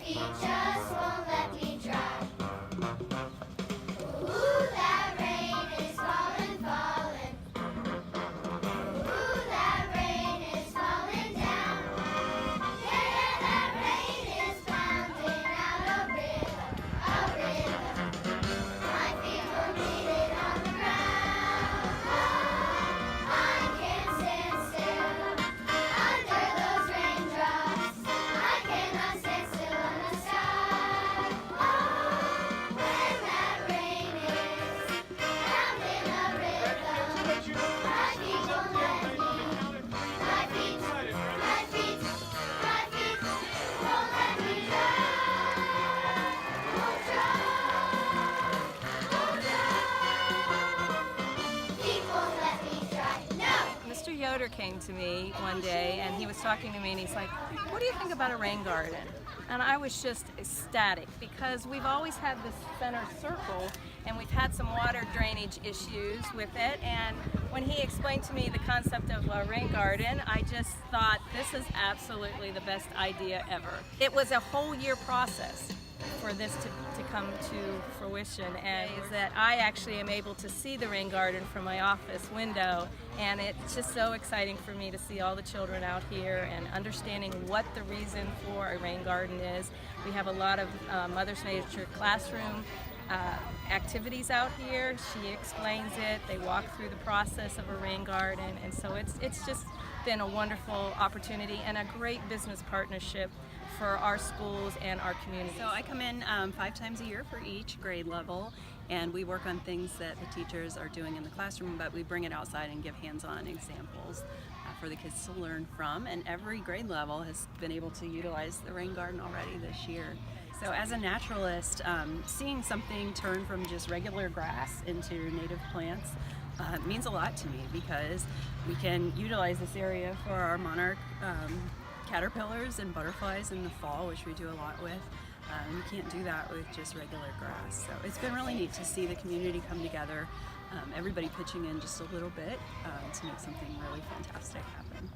feet just won't let me dry. Ooh, that rain is falling, falling. Ooh, that rain is falling down. Yeah, yeah, that rain is pounding out a rhythm, a rhythm. My feet will beat it on the ground. Oh, I can't stand still under those raindrops. I cannot stand still in the sky. Oh, when that rain is pounding a rhythm, my feet won't let me. My feet, my feet, my feet won't let me dry. Won't dry, won't dry. Feet won't let me dry. No. Mr. Yoder came to me one day and he was talking to me and he's like, what do you think about a rain garden? And I was just ecstatic because we've always had this center circle and we've had some water drainage issues with it, and when he explained to me the concept of a rain garden, I just thought this is absolutely the best idea ever. It was a whole year process for this to come to fruition, and is that I actually am able to see the rain garden from my office window, and it's just so exciting for me to see all the children out here and understanding what the reason for a rain garden is. We have a lot of Mother's Nature classroom activities out here. She explains it. They walk through the process of a rain garden, and so it's just been a wonderful opportunity and a great business partnership for our schools and our community. So I come in 5 times a year for each grade level, and we work on things that the teachers are doing in the classroom, but we bring it outside and give hands-on examples for the kids to learn from, and every grade level has been able to utilize the rain garden already this year. So as a naturalist, seeing something turn from just regular grass into native plants means a lot to me, because we can utilize this area for our monarch caterpillars and butterflies in the fall, which we do a lot with. You can't do that with just regular grass. So it's been really neat to see the community come together, everybody pitching in just a little bit to make something really fantastic happen.